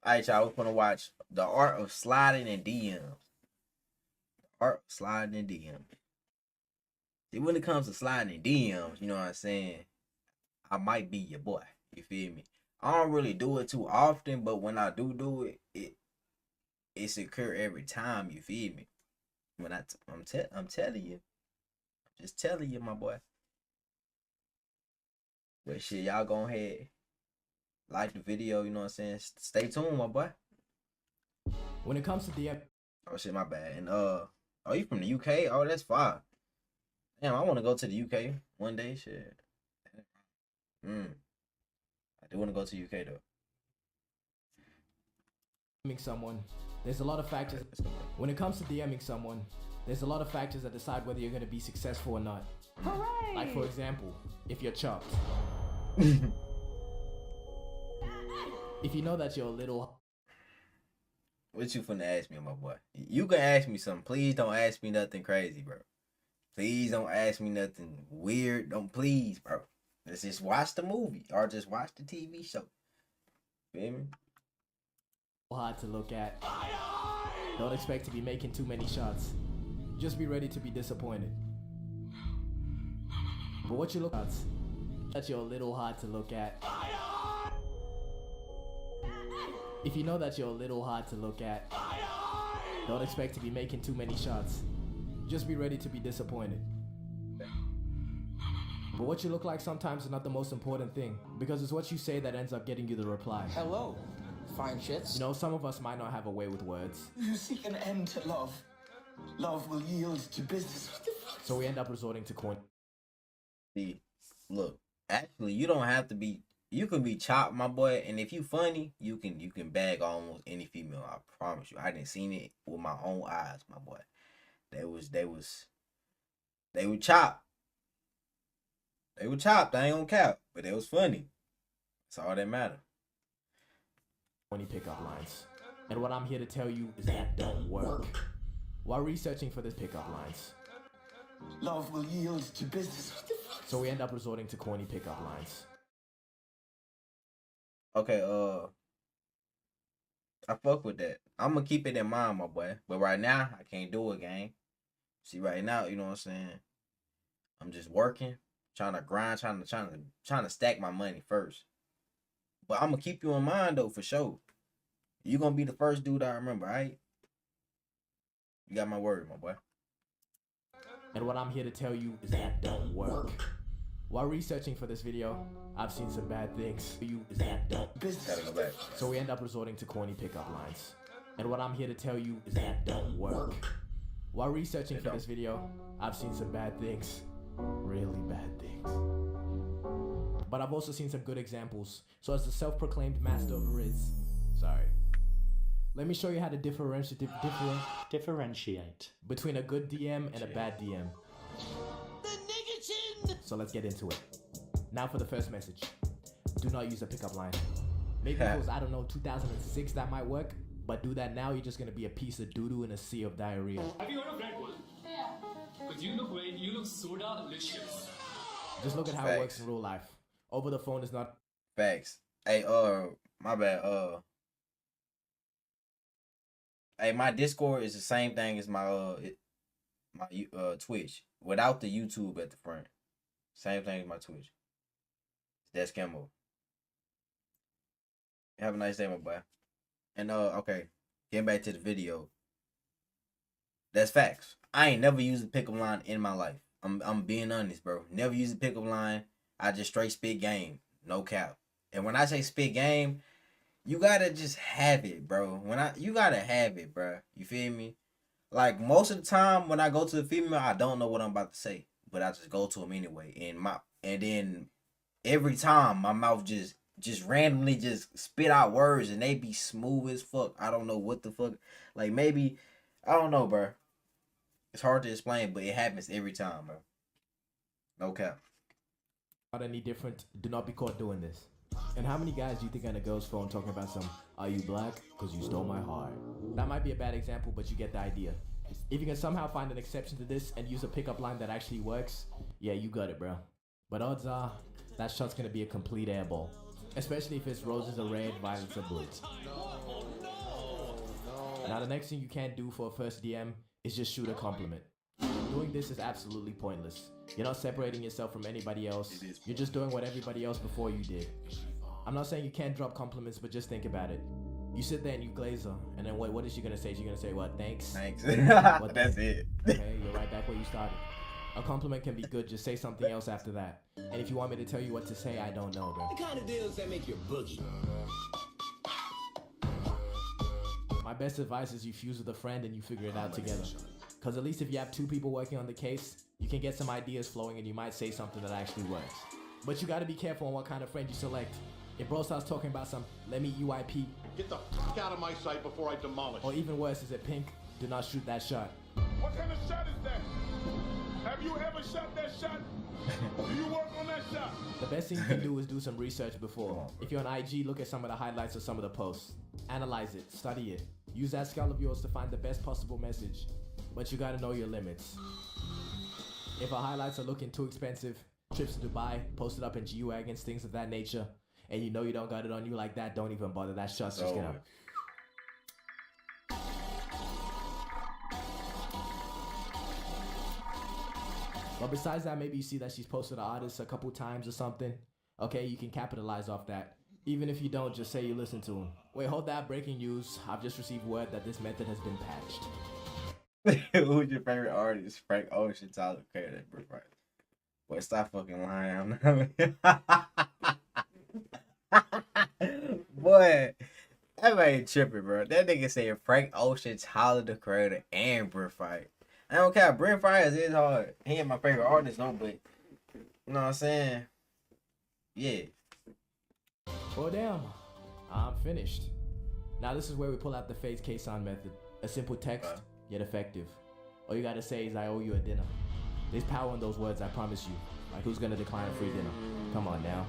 Alright, y'all, we're gonna watch The Art of Sliding in DMs. Art of Sliding in DMs. See, when it comes to sliding in DMs, you know what I'm saying? I might be your boy. You feel me? I don't really do it too often, but when I do it, it's occur every time. You feel me? When I'm telling you, I'm just telling you, my boy. But shit, y'all go ahead, like the video. You know what I'm saying? Stay tuned, my boy. When it comes to DM, oh shit, my bad. And oh, you from the UK? Oh, that's fine. Damn, I want to go to the UK one day. Shit. I do want to go to UK though. DMing someone, there's a lot of factors. When it comes to DMing someone, there's a lot of factors that decide whether you're going to be successful or not. Hooray! Like, for example, if you're chopped. If you know that you're a little... What you finna ask me, my boy? You can ask me something. Please don't ask me nothing crazy, bro. Please don't ask me nothing weird. Don't, please, bro. Let's just watch the movie or just watch the TV show. Feel me? hard to look at. Don't expect to be making too many shots. Just be ready to be disappointed. But what you look at, that you're a little hard to look at. If you know that you're a little hard to look at, don't expect to be making too many shots. Just be ready to be disappointed. But what you look like sometimes is not the most important thing, because it's what you say that ends up getting you the reply. Hello, fine shits. You know, some of us might not have a way with words. You seek an end to love. Love will yield to business. What the fuck? So we end up resorting to corny. See, look, actually, you don't have to be. You can be chopped, my boy, and if you funny, you can bag almost any female. I promise you. I didn't seen it with my own eyes, my boy. They were chopped. They were chopped. I ain't gonna cap, but they was funny. That's all that matter. Corny pickup lines. And what I'm here to tell you is that don't work. While researching for this pickup lines, Love will yield to business. What the fuck? so we end up resorting to corny pickup lines. Okay, I fuck with that. I'm gonna keep it in mind, my boy. But right now, I can't do it, gang. See, right now, you know what I'm saying? I'm just working, trying to grind, trying to stack my money first. But I'm gonna keep you in mind though, for sure. You gonna be the first dude I remember, right? You got my word, my boy. And what I'm here to tell you is that don't work. While researching for this video, I've seen some bad things. For you is that don't Business. Gotta go back. So we end up resorting to corny pickup lines. And what I'm here to tell you is that don't work. While researching for this video, I've seen some bad things. Really bad things. But I've also seen some good examples. So as the self-proclaimed master of Riz, let me show you how to differentiate between a good DM and a bad DM. So let's get into it. Now for the first message. Do not use a pickup line. Maybe it was, I don't know, 2006 that might work. But do that now, you're just gonna be a piece of doo-doo in a sea of diarrhea. Have you heard of Red Bull? Yeah. Because you look great, you look soda-licious. Just look at how it works in real life. Over the phone is not... Facts. Hey, my bad. Hey, my Discord is the same thing as my Twitch without the YouTube at the front. Same thing as my Twitch. It's Datskammo. Have a nice day, my boy. And okay, getting back to the video. That's facts. I ain't never used a pickup line in my life. I'm being honest, bro. Never used a pickup line. I just straight spit game, no cap. And when I say spit game, you gotta just have it, bro. You gotta have it, bro. You feel me? Like most of the time when I go to the female, I don't know what I'm about to say, but I just go to them anyway. And then every time my mouth just randomly just spit out words and they be smooth as fuck. I don't know what the fuck. Like maybe, I don't know, bro. It's hard to explain, but it happens every time, bro. No cap. Not any different. Do not be caught doing this. And how many guys do you think on a girl's phone talking about some, are you black? Because you stole my heart. That might be a bad example, but you get the idea. If you can somehow find an exception to this and use a pickup line that actually works, yeah, you got it, bro. But odds are, that shot's gonna be a complete airball. Especially if it's roses are red, violets are blue. the next thing you can't do for a first DM is just shoot a compliment. Doing this is absolutely pointless. You're not separating yourself from anybody else. You're just doing what everybody else before you did. I'm not saying you can't drop compliments, but just think about it. You sit there and you glaze her, and then what is she gonna say? She's gonna say, what, thanks? Thanks. What, That's it. Okay, you're right back where you started. A compliment can be good, just say something else after that. And if you want me to tell you what to say, I don't know, bro. The kind of deals that make you boogie. My best advice is you fuse with a friend and you figure it out together. Because at least if you have two people working on the case, you can get some ideas flowing and you might say something that actually works. But you gotta be careful on what kind of friend you select. If bro starts talking about some, let me UIP, Get the fuck out of my sight before I demolish. or even worse, is it pink, do not shoot that shot. What kind of shot is that? Have you ever shot that shot? Do you work on that shot? The best thing you can do is do some research before. If you're on IG, look at some of the highlights of some of the posts. Analyze it, study it. Use that skull of yours to find the best possible message. But you gotta know your limits. If our highlights are looking too expensive, trips to Dubai, posted up in G-Wagons, things of that nature, and you know you don't got it on you like that, don't even bother. That shot's just gonna... But besides that, maybe you see that she's posted an artist a couple times or something. Okay, you can capitalize off that. Even if you don't, just say you listen to him. Wait, hold that, breaking news. I've just received word that this method has been patched. Who's your favorite artist? Frank Ocean, Tyler Perry, that Brick Right. Boy, stop fucking lying. Boy, that ain't tripping, bro. That nigga said Frank Ocean, Tyler the Creator, and Brick Fight. I don't care. Brick Fight is hard. He ain't my favorite artist, no, but you know what I'm saying? Yeah. Well, damn. I'm finished. Now this is where we pull out the phase K-Sound method. A simple text, yet effective. All you gotta say is, I owe you a dinner. There's power in those words, I promise you. Like, who's gonna decline a free dinner? Come on now.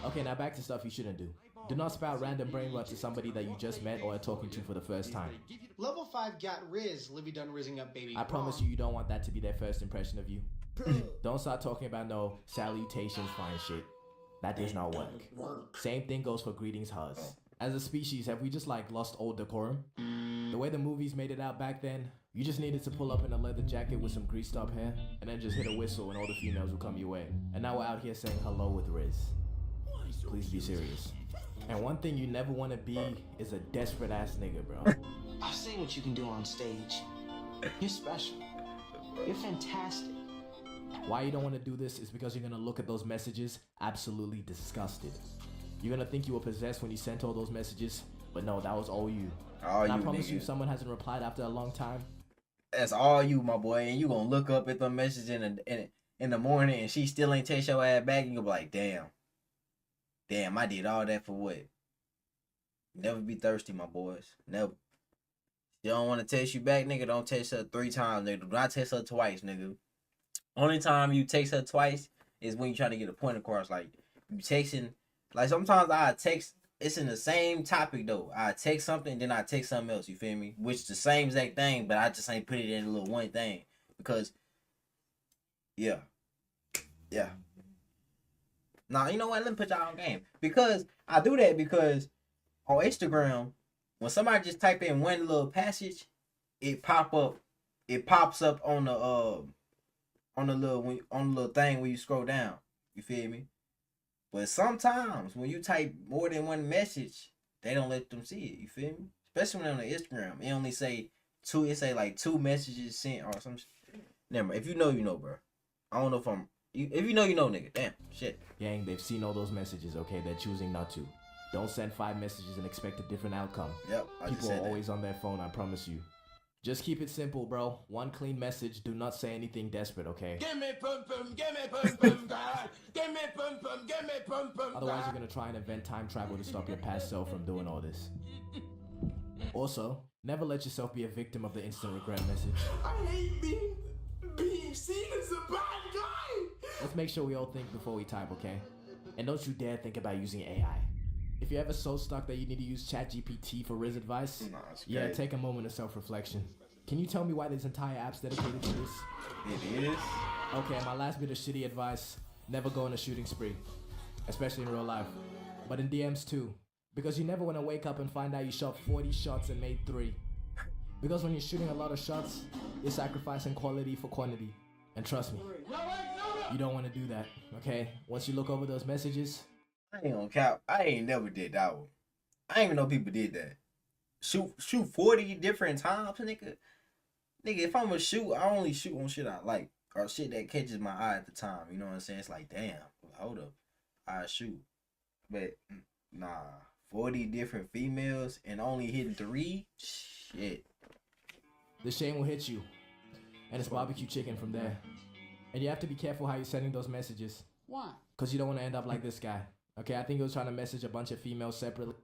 Okay, now back to stuff you shouldn't do. Do not spout random brain rot to somebody that you just met or are talking to for the first time. Level 5 got Riz. Livy done rizzing up, baby. I promise you don't want that to be their first impression of you. Don't start talking about no salutations, fine shit. That does not work. Same thing goes for greetings, huz. As a species, have we just like lost old decorum? The way the movies made it out back then, you just needed to pull up in a leather jacket with some greased up hair, and then just hit a whistle and all the females will come your way. And now we're out here saying hello with Riz. Please be serious. And one thing you never want to be is a desperate ass nigga, bro. I've seen what you can do on stage. You're special. You're fantastic. Why you don't want to do this is because you're going to look at those messages absolutely disgusted. You're going to think you were possessed when you sent all those messages, but no, that was all you. All And you, I promise nigga. you, someone hasn't replied after a long time. That's all you, my boy. And you gonna look up at the message in the morning and she still ain't text your ass back. And you'll be like, damn, I did all that for what? Never be thirsty, my boys. Never. You don't want to text you back, nigga. Don't text her 3 times, nigga. Do not text her twice, nigga. Only time you text her twice is when you trying to get a point across. Like, you texting. Like, sometimes I text. It's in the same topic, though. I text something, then I text something else. You feel me? Which is the same exact thing, but I just ain't put it in a little one thing. Because, yeah. Nah, you know what? Let me put y'all on game. Because I do that because on Instagram, when somebody just type in one little passage, it pops up on the little thing when you scroll down. You feel me? But sometimes when you type more than one message, they don't let them see it. You feel me? Especially when on the Instagram, it only say 2. It say like 2 messages sent or some. Never mind. If you know, you know, bro. I don't know if I'm. If you know, you know, nigga. Damn, shit. Gang, they've seen all those messages, okay? They're choosing not to. Don't send 5 messages and expect a different outcome. Yep. I just People said are that. always on their phone, I promise you. Just keep it simple, bro. One clean message. Do not say anything desperate, okay? Give me pum pum, give me pum pum, God. Give me pum pum, give me pum pum. Otherwise, you're gonna try and invent time travel to stop your past self from doing all this. Also, never let yourself be a victim of the instant regret message. I hate being seen as a bad guy. Let's make sure we all think before we type, okay? And don't you dare think about using AI. If you're ever so stuck that you need to use ChatGPT for Riz advice, Nah, it's yeah, crazy. take a moment of self-reflection. Can you tell me why there's entire apps dedicated to this? It is. Okay, my last bit of shitty advice, never go on a shooting spree. Especially in real life. But in DMs too. Because you never want to wake up and find out you shot 40 shots and made 3. Because when you're shooting a lot of shots, you're sacrificing quality for quantity. And trust me, you don't want to do that, okay? Once you look over those messages, I ain't gonna cap. I ain't never did that one. I ain't even know people did that. Shoot 40 different times, nigga. Nigga, if I'm gonna shoot, I only shoot on shit I like or shit that catches my eye at the time. You know what I'm saying? It's like, damn, hold up, I shoot, but nah, 40 different females and only hitting 3. Shit. the shame will hit you. And it's barbecue chicken from there. And you have to be careful how you're sending those messages. Why? Because you don't want to end up like this guy. Okay, I think he was trying to message a bunch of females separately.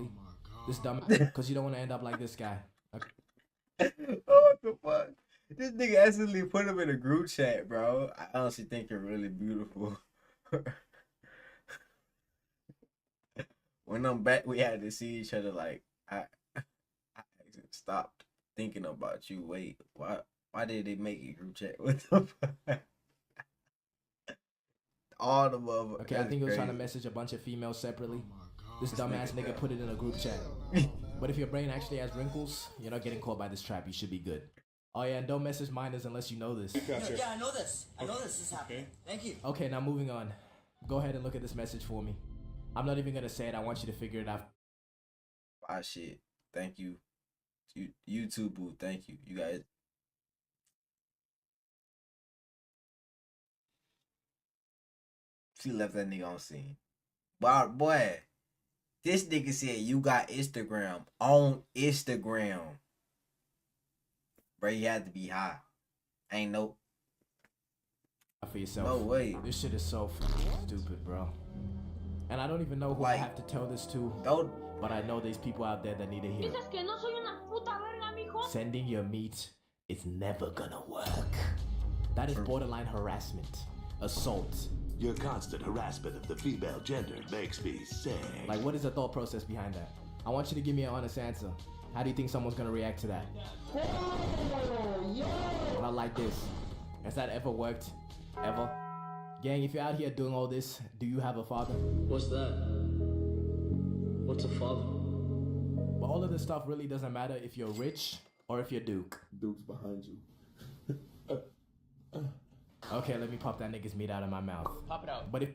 Oh my god. This dumb, because you don't want to end up like this guy. Okay. What the fuck? This nigga accidentally put him in a group chat, bro. I honestly think you're really beautiful. When I'm back, we had to see each other. Like I stopped thinking about you. Wait, why did they make a group chat? What the fuck? All the motherfuckers. Okay, I think he was trying to message a bunch of females separately. This dumbass nigga put it in a group chat. But if your brain actually has wrinkles, you're not getting caught by this trap. You should be good. Oh yeah, and don't message minors unless you know this. Yeah, I know this. I know this is happening. Thank you. Okay, now moving on. Go ahead and look at this message for me. I'm not even gonna say it. I want you to figure it out. Ah shit. Thank you. YouTube boo. Thank you. You guys. She left that nigga on scene. But boy, this nigga said you got Instagram on Instagram. Bro, you had to be high. Ain't no. For yourself. No way. This shit is so stupid, bro. And I don't even know who I have to tell this to. Don't. But I know there's people out there that need to hear it. Sending your meat is never gonna work. That is borderline harassment, assault. Your constant harassment of the female gender makes me sick. Like, what is the thought process behind that? I want you to give me an honest answer. How do you think someone's gonna react to that? Not like this. Has that ever worked? Ever? Gang, if you're out here doing all this, do you have a father? What's that? What's a father? But all of this stuff really doesn't matter if you're rich or if you're Duke. Duke's behind you. Okay, let me pop that nigga's meat out of my mouth. Pop it out. But if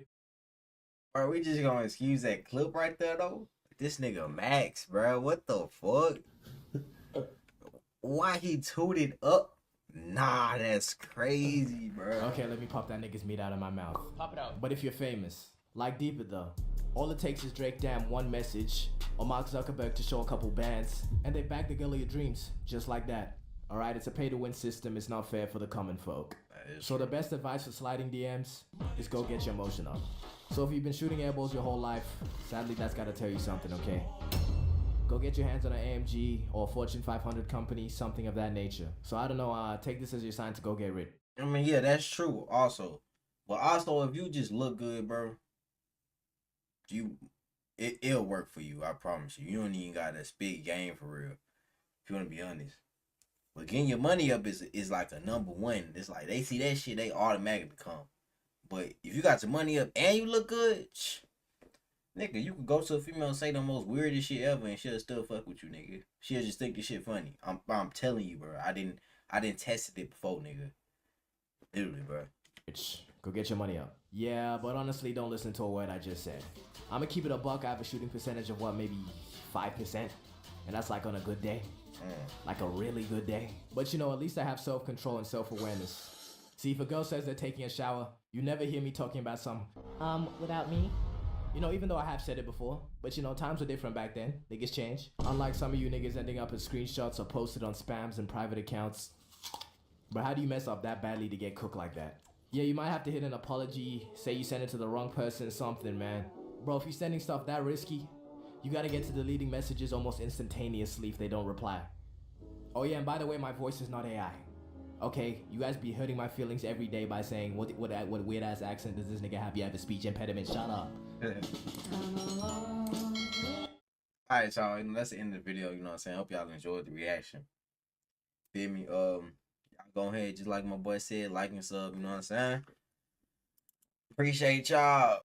Are we just gonna excuse that clip right there though? This nigga Max, bro. What the fuck? Why he tooted up? Nah, that's crazy, bro. okay, let me pop that nigga's meat out of my mouth. Pop it out. But if you're famous, like Deeper though, all it takes is Drake damn one message or Mark Zuckerberg to show a couple bands and they bag the girl of your dreams, just like that. Alright, it's a pay-to-win system. It's not fair for the common folk. So the best advice for sliding DMs is go get your motion up. So if you've been shooting airballs your whole life, sadly that's gotta tell you something, okay? Go get your hands on an AMG or a Fortune 500 company, something of that nature. So I don't know, take this as your sign to go get rich. I mean, yeah, that's true also. But also, if you just look good, bro, it'll work for you, I promise you. You don't even got to spit game for real, if you want to be honest. But getting your money up is like a number one. It's like they see that shit, they automatically come. But if you got your money up and you look good, nigga, you could go to a female and say the most weirdest shit ever and she'll still fuck with you, nigga. She'll just think the shit funny. I'm telling you, bro. I didn't test it before, nigga. Literally, bro. Go get your money up. Yeah, but honestly, don't listen to a word I just said. I'm gonna keep it a buck. I have a shooting percentage of what, maybe 5%? And that's like on a good day. Like a really good day. But you know, at least I have self-control and self-awareness. See, if a girl says they're taking a shower, you never hear me talking about without me. You know, even though I have said it before, but you know, times were different back then. Niggas change. Unlike some of you niggas ending up in screenshots or posted on spams and private accounts. But how do you mess up that badly to get cooked like that? Yeah, you might have to hit an apology, say you sent it to the wrong person, something, man. Bro, if you're sending stuff that risky, you gotta get to deleting messages almost instantaneously if they don't reply. Oh yeah, and by the way, my voice is not AI. Okay, you guys be hurting my feelings every day by saying, what weird ass accent does this nigga have? You have a speech impediment, shut up. Alright, y'all, that's the end of the video, you know what I'm saying? Hope y'all enjoyed the reaction. Feel me? Y'all go ahead, just like my boy said, like and sub, you know what I'm saying? Appreciate y'all.